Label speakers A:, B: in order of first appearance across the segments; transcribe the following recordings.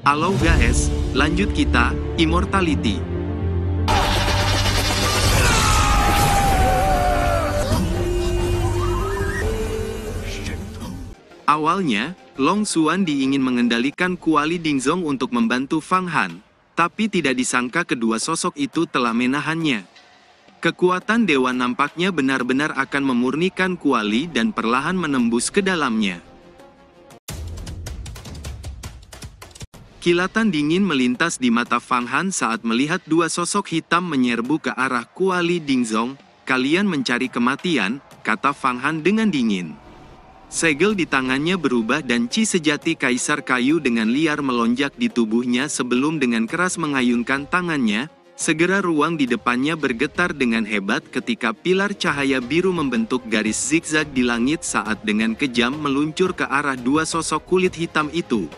A: Halo guys, lanjut kita, Immortality. Awalnya, Long Xuan ingin mengendalikan Kuali Dingzong untuk membantu Fang Han, tapi tidak disangka kedua sosok itu telah menahannya. Kekuatan dewa nampaknya benar-benar akan memurnikan Kuali dan perlahan menembus ke dalamnya. Kilatan dingin melintas di mata Fang Han saat melihat dua sosok hitam menyerbu ke arah Kuali Dingzong. Kalian mencari kematian, kata Fang Han dengan dingin. Segel di tangannya berubah dan chi sejati Kaisar Kayu dengan liar melonjak di tubuhnya sebelum dengan keras mengayunkan tangannya. Segera ruang di depannya bergetar dengan hebat ketika pilar cahaya biru membentuk garis zigzag di langit saat dengan kejam meluncur ke arah dua sosok kulit hitam itu.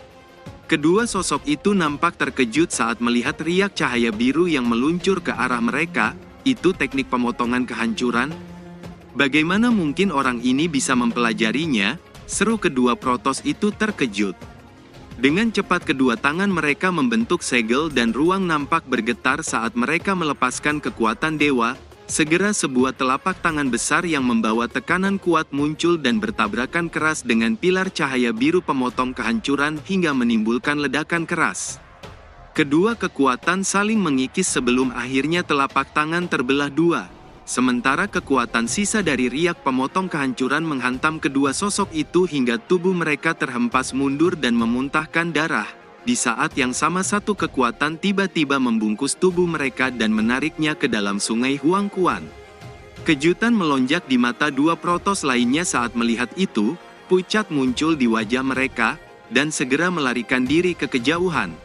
A: Kedua sosok itu nampak terkejut saat melihat riak cahaya biru yang meluncur ke arah mereka. Itu teknik pemotongan kehancuran? Bagaimana mungkin orang ini bisa mempelajarinya? Seru kedua protos itu terkejut. Dengan cepat kedua tangan mereka membentuk segel dan ruang nampak bergetar saat mereka melepaskan kekuatan dewa. Segera sebuah telapak tangan besar yang membawa tekanan kuat muncul dan bertabrakan keras dengan pilar cahaya biru pemotong kehancuran hingga menimbulkan ledakan keras. Kedua kekuatan saling mengikis sebelum akhirnya telapak tangan terbelah dua. Sementara kekuatan sisa dari riak pemotong kehancuran menghantam kedua sosok itu hingga tubuh mereka terhempas mundur dan memuntahkan darah. Di saat yang sama satu kekuatan tiba-tiba membungkus tubuh mereka dan menariknya ke dalam sungai Huangquan. Kejutan melonjak di mata dua protos lainnya saat melihat itu, pucat muncul di wajah mereka, dan segera melarikan diri ke kejauhan.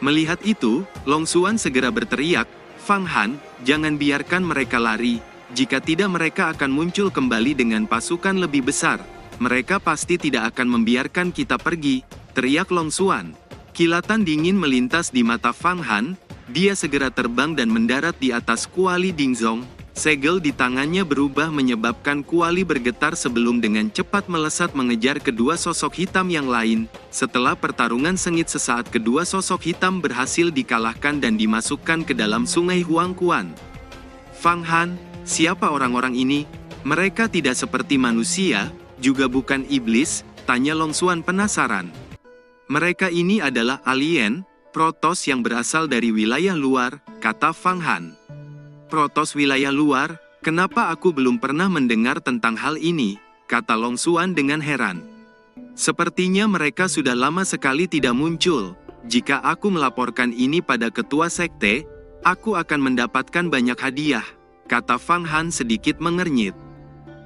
A: Melihat itu, Long Xuan segera berteriak, Fang Han, jangan biarkan mereka lari, jika tidak mereka akan muncul kembali dengan pasukan lebih besar. Mereka pasti tidak akan membiarkan kita pergi, teriak Long Xuan. Kilatan dingin melintas di mata Fang Han, dia segera terbang dan mendarat di atas Kuali Dingzong. Segel di tangannya berubah menyebabkan Kuali bergetar sebelum dengan cepat melesat mengejar kedua sosok hitam yang lain. Setelah pertarungan sengit sesaat kedua sosok hitam berhasil dikalahkan dan dimasukkan ke dalam sungai Huangquan. Fang Han, siapa orang-orang ini? Mereka tidak seperti manusia, juga bukan iblis, tanya Long Xuan penasaran. Mereka ini adalah alien, protos yang berasal dari wilayah luar, kata Fang Han. Protos wilayah luar, kenapa aku belum pernah mendengar tentang hal ini, kata Long Xuan dengan heran. Sepertinya mereka sudah lama sekali tidak muncul. Jika aku melaporkan ini pada ketua sekte, aku akan mendapatkan banyak hadiah, kata Fang Han sedikit mengernyit.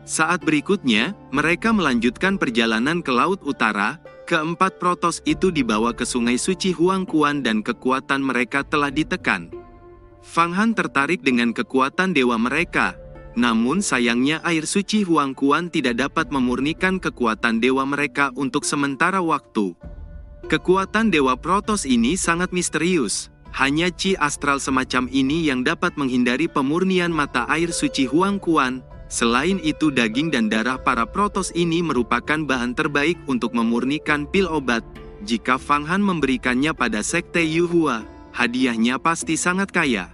A: Saat berikutnya, mereka melanjutkan perjalanan ke Laut Utara. Keempat protos itu dibawa ke sungai suci Huangquan dan kekuatan mereka telah ditekan. Fang Han tertarik dengan kekuatan dewa mereka, namun sayangnya air suci Huangquan tidak dapat memurnikan kekuatan dewa mereka untuk sementara waktu. Kekuatan dewa protos ini sangat misterius, hanya chi astral semacam ini yang dapat menghindari pemurnian mata air suci Huangquan. Selain itu daging dan darah para protos ini merupakan bahan terbaik untuk memurnikan pil obat. Jika Fang Han memberikannya pada sekte Yuhua, hadiahnya pasti sangat kaya.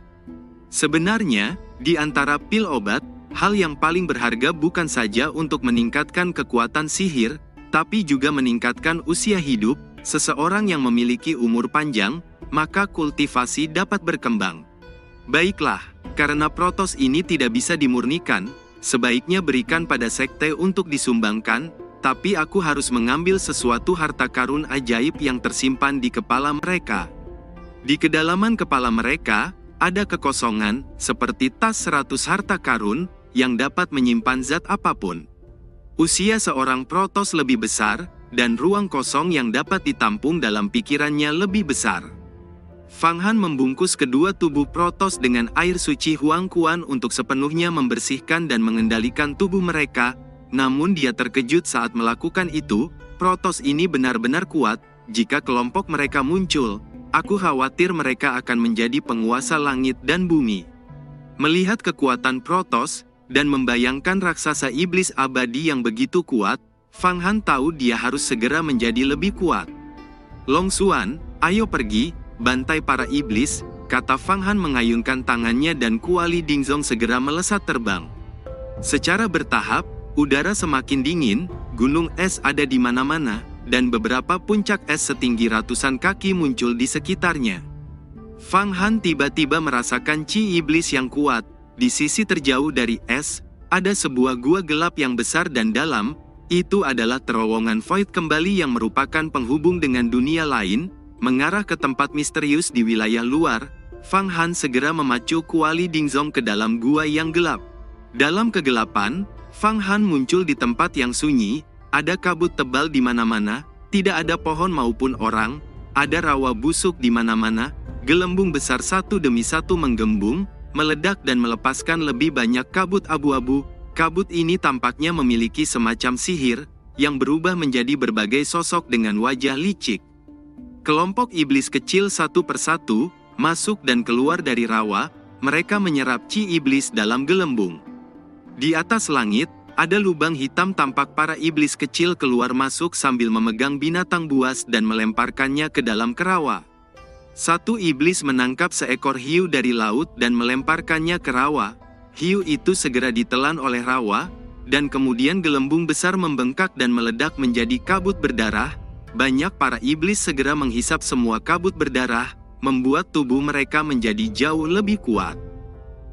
A: Sebenarnya, di antara pil obat, hal yang paling berharga bukan saja untuk meningkatkan kekuatan sihir, tapi juga meningkatkan usia hidup. Seseorang yang memiliki umur panjang, maka kultivasi dapat berkembang. Baiklah, karena protos ini tidak bisa dimurnikan, sebaiknya berikan pada sekte untuk disumbangkan, tapi aku harus mengambil sesuatu harta karun ajaib yang tersimpan di kepala mereka. Di kedalaman kepala mereka, ada kekosongan, seperti tas 100 harta karun, yang dapat menyimpan zat apapun. Usia seorang protos lebih besar, dan ruang kosong yang dapat ditampung dalam pikirannya lebih besar. Fang Han membungkus kedua tubuh protos dengan air suci Huangquan untuk sepenuhnya membersihkan dan mengendalikan tubuh mereka, namun dia terkejut saat melakukan itu. Protos ini benar-benar kuat, jika kelompok mereka muncul, aku khawatir mereka akan menjadi penguasa langit dan bumi. Melihat kekuatan protos, dan membayangkan raksasa iblis abadi yang begitu kuat, Fang Han tahu dia harus segera menjadi lebih kuat. Long Xuan, Ayo pergi, bantai para iblis, kata Fang Han mengayunkan tangannya dan Kuali Dingzong segera melesat terbang. Secara bertahap, udara semakin dingin, gunung es ada di mana-mana, dan beberapa puncak es setinggi ratusan kaki muncul di sekitarnya. Fang Han tiba-tiba merasakan chi iblis yang kuat. Di sisi terjauh dari es, ada sebuah gua gelap yang besar dan dalam. Itu adalah terowongan Void kembali yang merupakan penghubung dengan dunia lain, mengarah ke tempat misterius di wilayah luar. Fang Han segera memacu Kuali Dingzong ke dalam gua yang gelap. Dalam kegelapan, Fang Han muncul di tempat yang sunyi, ada kabut tebal di mana-mana, tidak ada pohon maupun orang, ada rawa busuk di mana-mana, gelembung besar satu demi satu menggembung, meledak dan melepaskan lebih banyak kabut abu-abu. Kabut ini tampaknya memiliki semacam sihir, yang berubah menjadi berbagai sosok dengan wajah licik. Kelompok iblis kecil satu persatu, masuk dan keluar dari rawa, mereka menyerap chi iblis dalam gelembung. Di atas langit, ada lubang hitam tampak para iblis kecil keluar masuk sambil memegang binatang buas dan melemparkannya ke dalam rawa. Satu iblis menangkap seekor hiu dari laut dan melemparkannya ke rawa. Hiu itu segera ditelan oleh rawa, dan kemudian gelembung besar membengkak dan meledak menjadi kabut berdarah. Banyak para iblis segera menghisap semua kabut berdarah, membuat tubuh mereka menjadi jauh lebih kuat.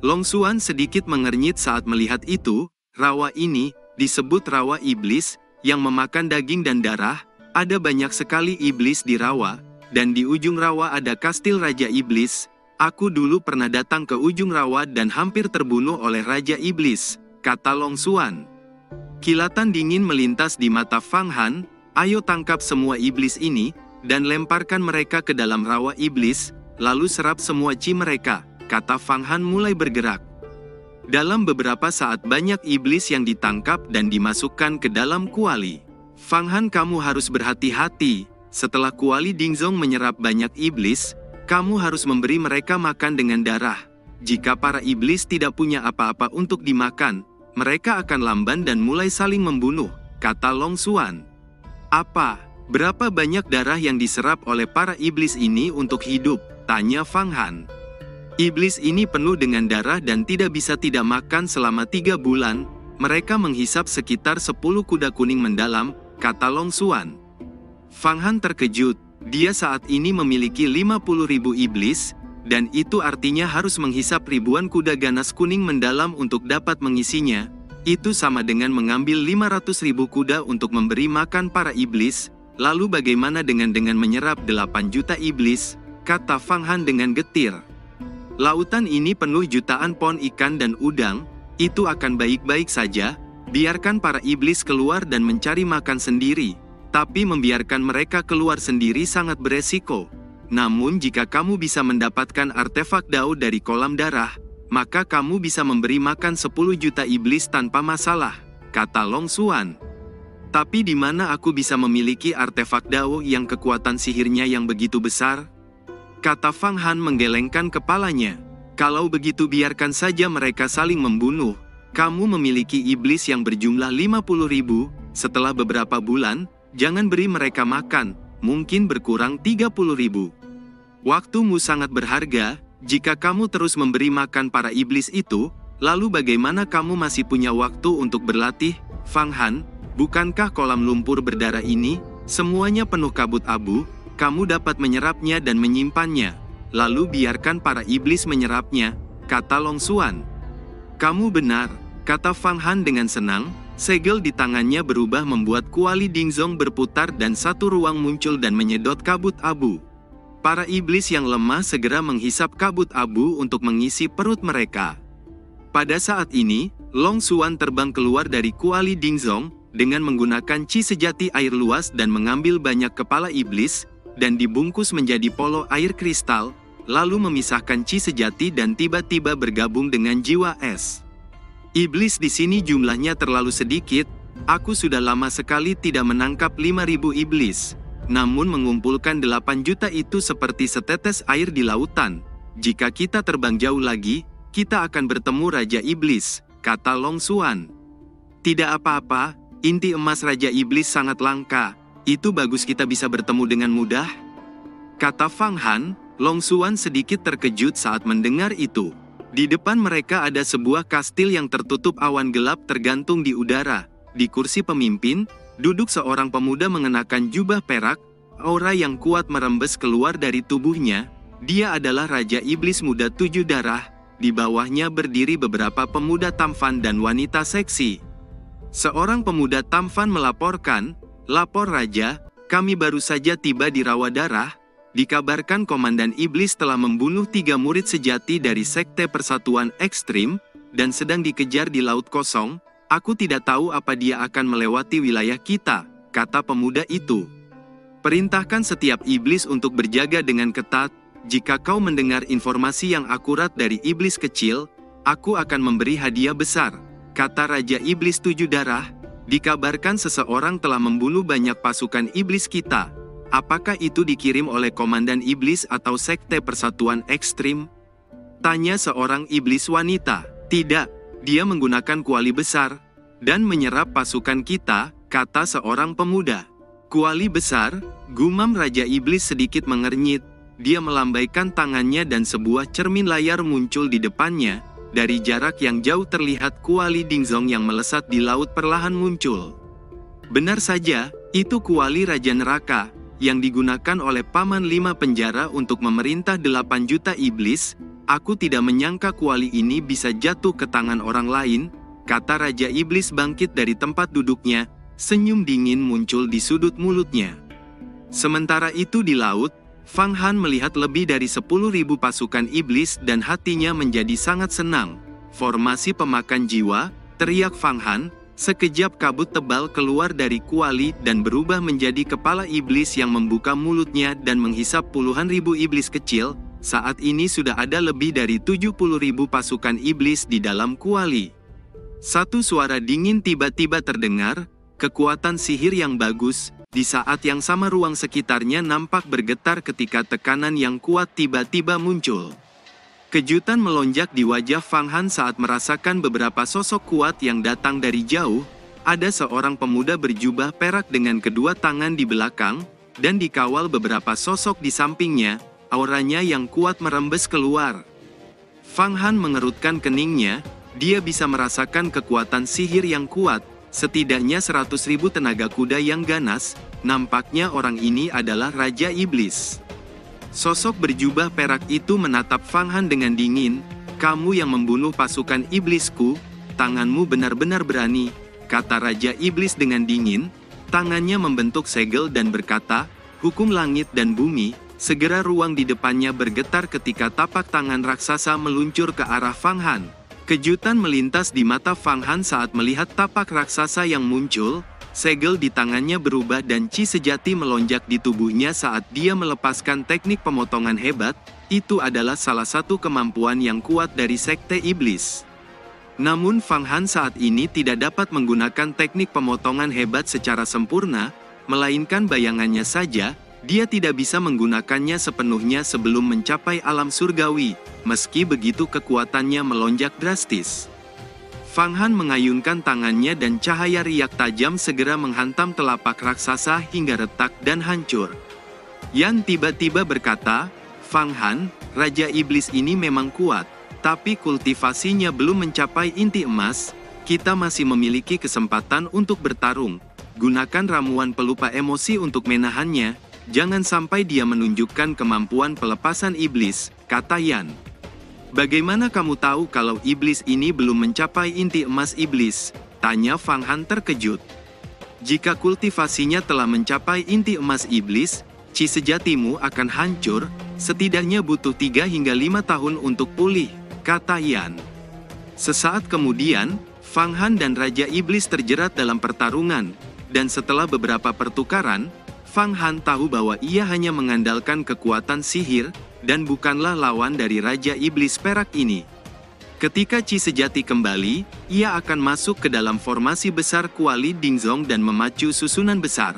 A: Long Xuan sedikit mengernyit saat melihat itu. Rawa ini disebut rawa iblis, yang memakan daging dan darah. Ada banyak sekali iblis di rawa, dan di ujung rawa ada kastil Raja Iblis. Aku dulu pernah datang ke ujung rawa dan hampir terbunuh oleh Raja Iblis, kata Long Xuan. Kilatan dingin melintas di mata Fang Han. Ayo tangkap semua iblis ini, dan lemparkan mereka ke dalam rawa iblis, lalu serap semua chi mereka, kata Fang Han mulai bergerak. Dalam beberapa saat banyak iblis yang ditangkap dan dimasukkan ke dalam kuali. Fang Han, kamu harus berhati-hati, setelah Kuali Dingzong menyerap banyak iblis, kamu harus memberi mereka makan dengan darah. Jika para iblis tidak punya apa-apa untuk dimakan, mereka akan lamban dan mulai saling membunuh, kata Long Xuan. Apa? Berapa banyak darah yang diserap oleh para iblis ini untuk hidup? Tanya Fang Han. Iblis ini penuh dengan darah dan tidak bisa tidak makan selama 3 bulan. Mereka menghisap sekitar 10 kuda kuning mendalam, kata Long Xuan. Fang Han terkejut. Dia saat ini memiliki 50.000 iblis, dan itu artinya harus menghisap ribuan kuda ganas kuning mendalam untuk dapat mengisinya. Itu sama dengan mengambil 500.000 kuda untuk memberi makan para iblis. Lalu bagaimana dengan menyerap 8 juta iblis, kata Fang Han dengan getir. Lautan ini penuh jutaan pon ikan dan udang, itu akan baik-baik saja, biarkan para iblis keluar dan mencari makan sendiri. Tapi membiarkan mereka keluar sendiri sangat beresiko. Namun jika kamu bisa mendapatkan artefak Dao dari kolam darah, maka kamu bisa memberi makan 10 juta iblis tanpa masalah, kata Long Xuan. Tapi di mana aku bisa memiliki artefak Dao yang kekuatan sihirnya yang begitu besar? Kata Fang Han menggelengkan kepalanya. Kalau begitu biarkan saja mereka saling membunuh. Kamu memiliki iblis yang berjumlah 50.000, setelah beberapa bulan, jangan beri mereka makan, mungkin berkurang 30.000. Waktumu sangat berharga, jika kamu terus memberi makan para iblis itu, lalu bagaimana kamu masih punya waktu untuk berlatih? Fang Han, bukankah kolam lumpur berdarah ini, semuanya penuh kabut abu, kamu dapat menyerapnya dan menyimpannya, lalu biarkan para iblis menyerapnya, kata Long Xuan. Kamu benar, kata Fang Han dengan senang. Segel di tangannya berubah membuat Kuali Dingzong berputar dan satu ruang muncul dan menyedot kabut abu. Para iblis yang lemah segera menghisap kabut abu untuk mengisi perut mereka. Pada saat ini, Long Xuan terbang keluar dari Kuali Dingzong, dengan menggunakan chi sejati air luas dan mengambil banyak kepala iblis, dan dibungkus menjadi polo air kristal, lalu memisahkan chi sejati dan tiba-tiba bergabung dengan jiwa es. Iblis di sini jumlahnya terlalu sedikit, aku sudah lama sekali tidak menangkap 5.000 iblis. Namun mengumpulkan 8 juta itu seperti setetes air di lautan. Jika kita terbang jauh lagi, kita akan bertemu Raja Iblis, kata Long Xuan. Tidak apa-apa, inti emas Raja Iblis sangat langka, itu bagus kita bisa bertemu dengan mudah. kata Fang Han. Long Xuan sedikit terkejut saat mendengar itu. Di depan mereka ada sebuah kastil yang tertutup awan gelap tergantung di udara. Di kursi pemimpin, duduk seorang pemuda mengenakan jubah perak, aura yang kuat merembes keluar dari tubuhnya. Dia adalah Raja Iblis Muda Tujuh Darah, di bawahnya berdiri beberapa pemuda tampan dan wanita seksi. Seorang pemuda tampan melaporkan, "Lapor Raja, kami baru saja tiba di Rawa Darah. Dikabarkan Komandan Iblis telah membunuh 3 murid sejati dari Sekte Persatuan Ekstrim, dan sedang dikejar di Laut Kosong. Aku tidak tahu apa dia akan melewati wilayah kita," kata pemuda itu. "Perintahkan setiap iblis untuk berjaga dengan ketat. Jika kau mendengar informasi yang akurat dari iblis kecil, aku akan memberi hadiah besar," kata Raja Iblis Tujuh Darah. "Dikabarkan seseorang telah membunuh banyak pasukan iblis kita. Apakah itu dikirim oleh Komandan Iblis atau Sekte Persatuan Ekstrim?" tanya seorang iblis wanita. "Tidak, dia menggunakan kuali besar dan menyerap pasukan kita," kata seorang pemuda. "Kuali besar?" gumam Raja Iblis sedikit mengernyit. Dia melambaikan tangannya dan sebuah cermin layar muncul di depannya. Dari jarak yang jauh terlihat kuali Dingzong yang melesat di laut perlahan muncul. Benar saja, itu kuali Raja Neraka, yang digunakan oleh Paman Lima Penjara untuk memerintah 8 juta iblis. "Aku tidak menyangka kuali ini bisa jatuh ke tangan orang lain," kata Raja Iblis bangkit dari tempat duduknya. Senyum dingin muncul di sudut mulutnya. Sementara itu di laut, Fang Han melihat lebih dari 10.000 pasukan iblis dan hatinya menjadi sangat senang. "Formasi pemakan jiwa," teriak Fang Han. Sekejap kabut tebal keluar dari kuali dan berubah menjadi kepala iblis yang membuka mulutnya dan menghisap puluhan ribu iblis kecil. Saat ini sudah ada lebih dari 70.000 pasukan iblis di dalam kuali. Satu suara dingin tiba-tiba terdengar, "Kekuatan sihir yang bagus." Di saat yang sama ruang sekitarnya nampak bergetar ketika tekanan yang kuat tiba-tiba muncul. Kejutan melonjak di wajah Fang Han saat merasakan beberapa sosok kuat yang datang dari jauh. Ada seorang pemuda berjubah perak dengan kedua tangan di belakang, dan dikawal beberapa sosok di sampingnya, auranya yang kuat merembes keluar. Fang Han mengerutkan keningnya, dia bisa merasakan kekuatan sihir yang kuat, setidaknya 100.000 tenaga kuda yang ganas. Nampaknya orang ini adalah Raja Iblis. Sosok berjubah perak itu menatap Fang Han dengan dingin. "Kamu yang membunuh pasukan iblisku, tanganmu benar-benar berani," kata Raja Iblis dengan dingin. Tangannya membentuk segel dan berkata, "Hukum langit dan bumi." Segera ruang di depannya bergetar ketika tapak tangan raksasa meluncur ke arah Fang Han. Kejutan melintas di mata Fang Han saat melihat tapak raksasa yang muncul. Segel di tangannya berubah dan chi sejati melonjak di tubuhnya saat dia melepaskan teknik pemotongan hebat. Itu adalah salah satu kemampuan yang kuat dari Sekte Iblis. Namun Fang Han saat ini tidak dapat menggunakan teknik pemotongan hebat secara sempurna, melainkan bayangannya saja. Dia tidak bisa menggunakannya sepenuhnya sebelum mencapai alam surgawi. Meski begitu kekuatannya melonjak drastis. Fang Han mengayunkan tangannya dan cahaya riak tajam segera menghantam telapak raksasa hingga retak dan hancur. Yan tiba-tiba berkata, "Fang Han, Raja Iblis ini memang kuat, tapi kultivasinya belum mencapai inti emas. Kita masih memiliki kesempatan untuk bertarung. Gunakan ramuan pelupa emosi untuk menahannya, jangan sampai dia menunjukkan kemampuan pelepasan iblis," kata Yan. "Bagaimana kamu tahu kalau iblis ini belum mencapai inti emas iblis?" tanya Fang Han terkejut. "Jika kultivasinya telah mencapai inti emas iblis, chi sejatimu akan hancur, setidaknya butuh 3 hingga 5 tahun untuk pulih," kata Yan. Sesaat kemudian, Fang Han dan Raja Iblis terjerat dalam pertarungan, dan setelah beberapa pertukaran, Fang Han tahu bahwa ia hanya mengandalkan kekuatan sihir, dan bukanlah lawan dari Raja Iblis perak ini. Ketika chi sejati kembali, ia akan masuk ke dalam formasi besar kuali Dingzong dan memacu susunan besar.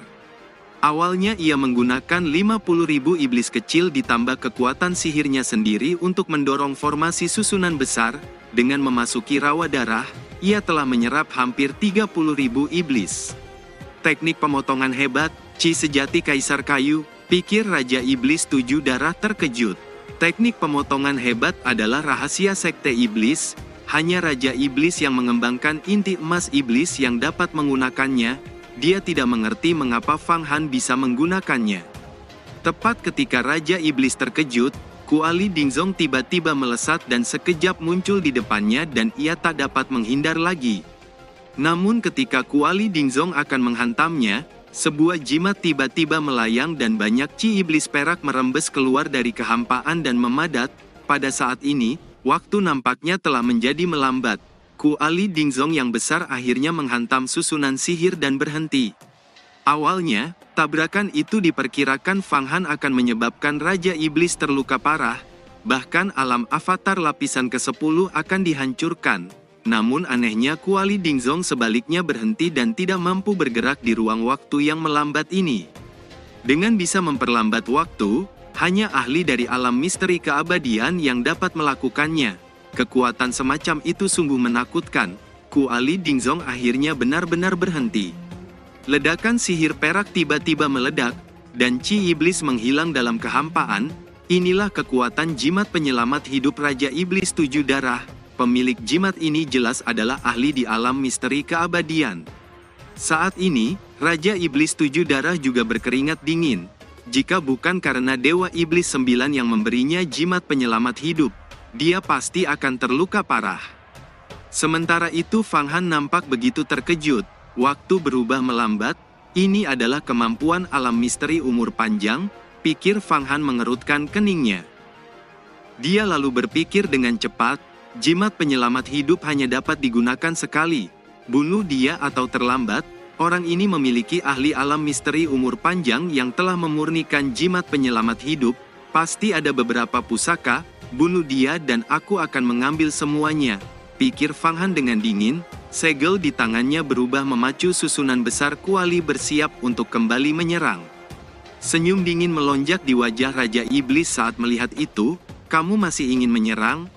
A: Awalnya ia menggunakan 50.000 iblis kecil ditambah kekuatan sihirnya sendiri untuk mendorong formasi susunan besar. Dengan memasuki Rawa Darah, ia telah menyerap hampir 30.000 iblis. Teknik pemotongan hebat, chi sejati Kaisar Kayu, Pikir Raja Iblis Tujuh Darah terkejut. Teknik pemotongan hebat adalah rahasia sekte iblis, hanya Raja Iblis yang mengembangkan inti emas iblis yang dapat menggunakannya. Dia tidak mengerti mengapa Fang Han bisa menggunakannya. Tepat ketika Raja Iblis terkejut, Kuali Dingzong tiba-tiba melesat dan sekejap muncul di depannya dan ia tak dapat menghindar lagi. Namun ketika Kuali Dingzong akan menghantamnya, sebuah jimat tiba-tiba melayang dan banyak chi iblis perak merembes keluar dari kehampaan dan memadat. Pada saat ini, waktu nampaknya telah menjadi melambat. Kuali Dingzong yang besar akhirnya menghantam susunan sihir dan berhenti. Awalnya, tabrakan itu diperkirakan Fang Han akan menyebabkan Raja Iblis terluka parah, bahkan alam avatar lapisan ke-10 akan dihancurkan. Namun anehnya Kuali Dingzong sebaliknya berhenti dan tidak mampu bergerak di ruang waktu yang melambat ini. Dengan bisa memperlambat waktu, hanya ahli dari alam misteri keabadian yang dapat melakukannya. Kekuatan semacam itu sungguh menakutkan. Kuali Dingzong akhirnya benar-benar berhenti. Ledakan sihir perak tiba-tiba meledak, dan chi iblis menghilang dalam kehampaan. Inilah kekuatan jimat penyelamat hidup Raja Iblis Tujuh Darah. Pemilik jimat ini jelas adalah ahli di alam misteri keabadian. Saat ini, Raja Iblis Tujuh Darah juga berkeringat dingin. Jika bukan karena Dewa Iblis 9 yang memberinya jimat penyelamat hidup, dia pasti akan terluka parah. Sementara itu Fang Han nampak begitu terkejut. Waktu berubah melambat, ini adalah kemampuan alam misteri umur panjang, pikir Fang Han mengerutkan keningnya. Dia lalu berpikir dengan cepat, jimat penyelamat hidup hanya dapat digunakan sekali. Bunuh dia atau terlambat, orang ini memiliki ahli alam misteri umur panjang yang telah memurnikan jimat penyelamat hidup, pasti ada beberapa pusaka, bunuh dia dan aku akan mengambil semuanya, pikir Fang Han dengan dingin. Segel di tangannya berubah memacu susunan besar kuali bersiap untuk kembali menyerang. Senyum dingin melonjak di wajah Raja Iblis saat melihat itu. Kamu masih ingin menyerang?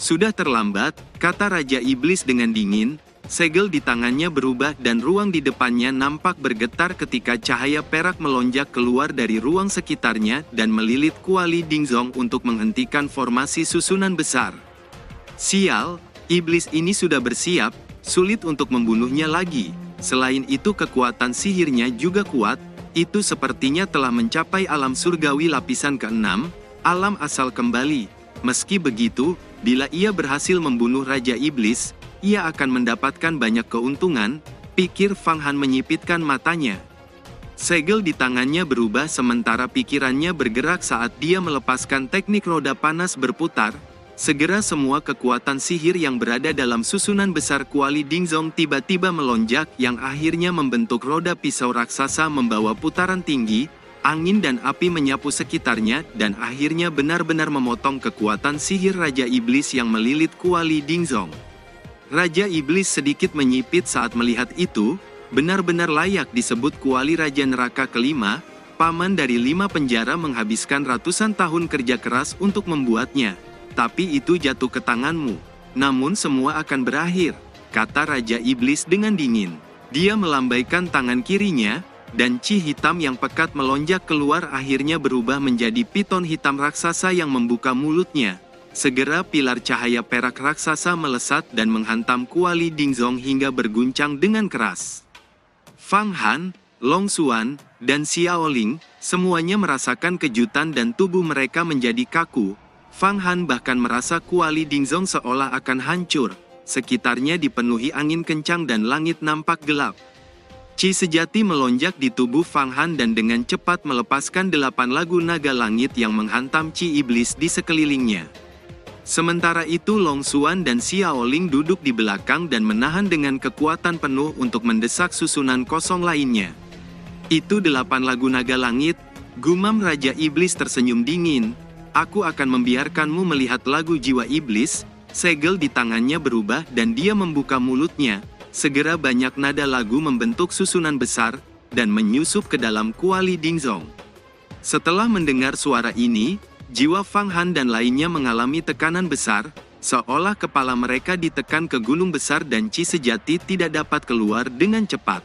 A: Sudah terlambat, kata Raja Iblis dengan dingin. Segel di tangannya berubah dan ruang di depannya nampak bergetar ketika cahaya perak melonjak keluar dari ruang sekitarnya dan melilit Kuali Dingzong untuk menghentikan formasi susunan besar. Sial, iblis ini sudah bersiap. Sulit untuk membunuhnya lagi. Selain itu kekuatan sihirnya juga kuat, itu sepertinya telah mencapai alam surgawi lapisan ke-6, alam asal kembali. Meski begitu, bila ia berhasil membunuh Raja Iblis, ia akan mendapatkan banyak keuntungan, pikir Fang Han menyipitkan matanya. Segel di tangannya berubah sementara pikirannya bergerak saat dia melepaskan teknik roda panas berputar. Segera semua kekuatan sihir yang berada dalam susunan besar Kuali Dingzong tiba-tiba melonjak yang akhirnya membentuk roda pisau raksasa membawa putaran tinggi, angin dan api menyapu sekitarnya dan akhirnya benar-benar memotong kekuatan sihir Raja Iblis yang melilit Kuali Dingzong. Raja Iblis sedikit menyipit saat melihat itu, benar-benar layak disebut Kuali Raja Neraka kelima, paman dari 5 penjara menghabiskan ratusan tahun kerja keras untuk membuatnya. Tapi itu jatuh ke tanganmu. Namun semua akan berakhir, kata Raja Iblis dengan dingin. Dia melambaikan tangan kirinya, dan chi hitam yang pekat melonjak keluar akhirnya berubah menjadi piton hitam raksasa yang membuka mulutnya. Segera pilar cahaya perak raksasa melesat dan menghantam Kuali Dingzong hingga berguncang dengan keras. Fang Han, Long Xuan, dan Xiaoling, semuanya merasakan kejutan dan tubuh mereka menjadi kaku. Fang Han bahkan merasa Kuali Dingzong seolah akan hancur. Sekitarnya dipenuhi angin kencang dan langit nampak gelap. Chi sejati melonjak di tubuh Fang Han dan dengan cepat melepaskan 8 lagu naga langit yang menghantam chi iblis di sekelilingnya. Sementara itu Long Xuan dan Xiaoling duduk di belakang dan menahan dengan kekuatan penuh untuk mendesak susunan kosong lainnya. Itu 8 lagu naga langit, gumam Raja Iblis tersenyum dingin. Aku akan membiarkanmu melihat lagu jiwa iblis. Segel di tangannya berubah dan dia membuka mulutnya. Segera banyak nada lagu membentuk susunan besar, dan menyusup ke dalam Kuali Dingzong. Setelah mendengar suara ini, jiwa Fang Han dan lainnya mengalami tekanan besar, seolah kepala mereka ditekan ke gulung besar dan chi sejati tidak dapat keluar dengan cepat.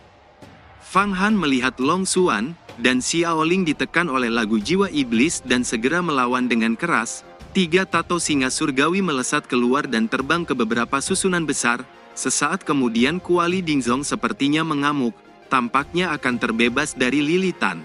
A: Fang Han melihat Long Xuan dan Xiaoling ditekan oleh lagu jiwa iblis dan segera melawan dengan keras. 3 tato singa surgawi melesat keluar dan terbang ke beberapa susunan besar. Sesaat kemudian Kuali Dingzong sepertinya mengamuk, tampaknya akan terbebas dari lilitan.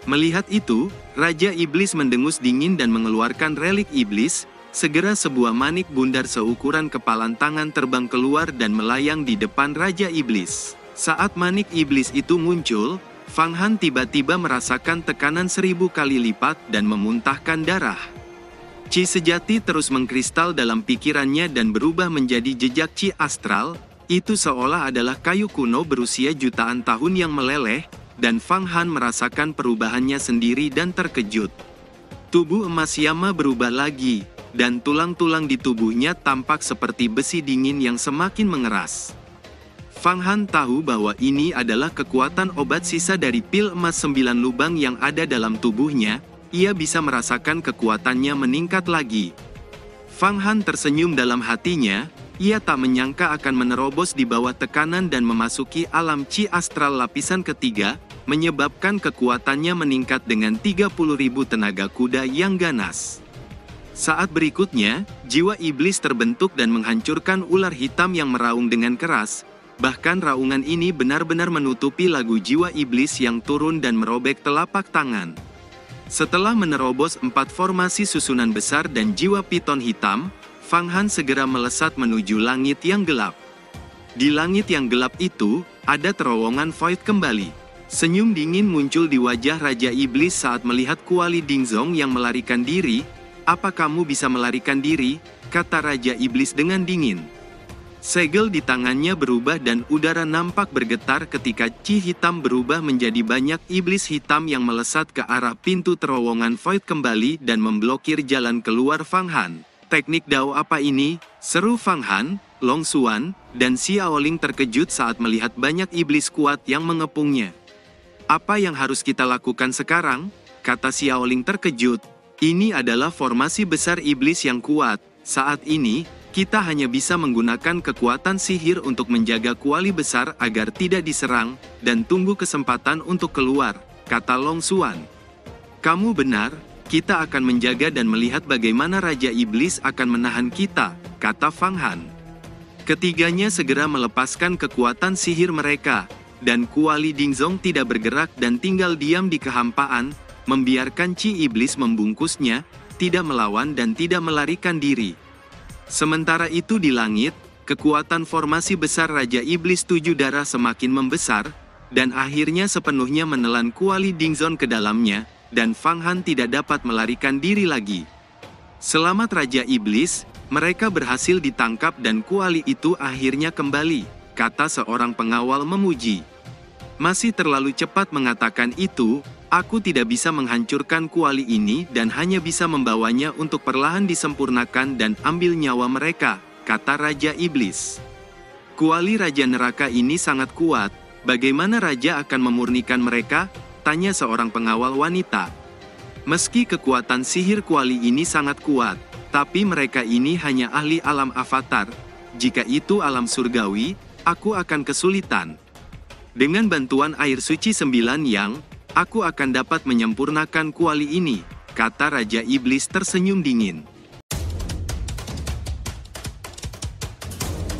A: Melihat itu, Raja Iblis mendengus dingin dan mengeluarkan relik iblis. Segera sebuah manik bundar seukuran kepalan tangan terbang keluar dan melayang di depan Raja Iblis. Saat manik iblis itu muncul, Fang Han tiba-tiba merasakan tekanan 1000 kali lipat dan memuntahkan darah. Qi sejati terus mengkristal dalam pikirannya dan berubah menjadi jejak Qi astral. Itu seolah adalah kayu kuno berusia jutaan tahun yang meleleh, dan Fang Han merasakan perubahannya sendiri dan terkejut. Tubuh emas Yama berubah lagi, dan tulang-tulang di tubuhnya tampak seperti besi dingin yang semakin mengeras. Fang Han tahu bahwa ini adalah kekuatan obat sisa dari pil emas 9 lubang yang ada dalam tubuhnya. Ia bisa merasakan kekuatannya meningkat lagi. Fang Han tersenyum dalam hatinya, ia tak menyangka akan menerobos di bawah tekanan dan memasuki alam Qi astral lapisan ketiga, menyebabkan kekuatannya meningkat dengan 30.000 tenaga kuda yang ganas. Saat berikutnya, jiwa iblis terbentuk dan menghancurkan ular hitam yang meraung dengan keras. Bahkan raungan ini benar-benar menutupi lagu jiwa iblis yang turun dan merobek telapak tangan. Setelah menerobos 4 formasi susunan besar dan jiwa piton hitam, Fang Han segera melesat menuju langit yang gelap. Di langit yang gelap itu, ada terowongan void kembali. Senyum dingin muncul di wajah Raja Iblis saat melihat Kuali Dingzong yang melarikan diri. "Apa kamu bisa melarikan diri?" kata Raja Iblis dengan dingin. Segel di tangannya berubah dan udara nampak bergetar ketika Qi hitam berubah menjadi banyak iblis hitam yang melesat ke arah pintu terowongan void kembali dan memblokir jalan keluar Fang Han. "Teknik Dao apa ini?" seru Fang Han. Long Xuan dan Xiaoling terkejut saat melihat banyak iblis kuat yang mengepungnya. "Apa yang harus kita lakukan sekarang?" kata Xiaoling terkejut. "Ini adalah formasi besar iblis yang kuat. Saat ini, kita hanya bisa menggunakan kekuatan sihir untuk menjaga kuali besar agar tidak diserang, dan tunggu kesempatan untuk keluar," kata Long Xuan. "Kamu benar, kita akan menjaga dan melihat bagaimana Raja Iblis akan menahan kita," kata Fang Han. Ketiganya segera melepaskan kekuatan sihir mereka, dan Kuali Dingzong tidak bergerak dan tinggal diam di kehampaan, membiarkan Qi Iblis membungkusnya, tidak melawan dan tidak melarikan diri. Sementara itu di langit, kekuatan formasi besar Raja Iblis 7 darah semakin membesar, dan akhirnya sepenuhnya menelan Kuali Dingzong ke dalamnya, dan Fang Han tidak dapat melarikan diri lagi. "Selamat Raja Iblis, mereka berhasil ditangkap dan kuali itu akhirnya kembali," kata seorang pengawal memuji. "Masih terlalu cepat mengatakan itu, aku tidak bisa menghancurkan kuali ini dan hanya bisa membawanya untuk perlahan disempurnakan dan ambil nyawa mereka," kata Raja Iblis. "Kuali Raja Neraka ini sangat kuat, bagaimana Raja akan memurnikan mereka?" tanya seorang pengawal wanita. "Meski kekuatan sihir kuali ini sangat kuat, tapi mereka ini hanya ahli alam avatar. Jika itu alam surgawi, aku akan kesulitan. Dengan bantuan air suci 9 yang, aku akan dapat menyempurnakan kuali ini," kata Raja Iblis tersenyum dingin.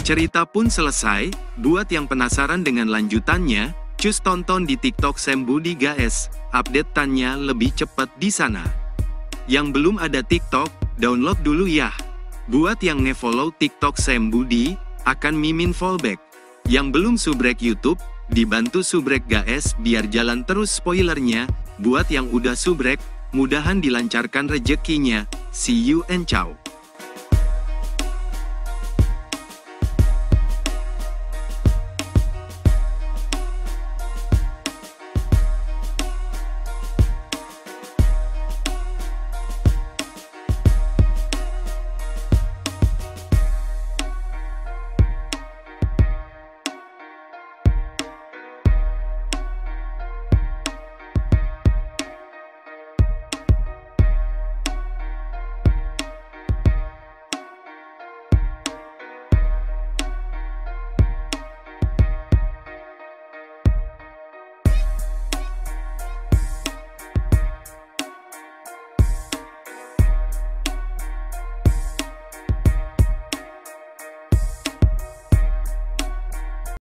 A: Cerita pun selesai. Buat yang penasaran dengan lanjutannya, cus tonton di TikTok Sam Budi guys, update-annya lebih cepat di sana. Yang belum ada TikTok, download dulu ya. Buat yang nge-follow TikTok Sam Budi, akan mimin fallback. Yang belum subrek YouTube, dibantu subrek guys biar jalan terus spoilernya. Buat yang udah subrek, mudahan dilancarkan rezekinya. See you and ciao.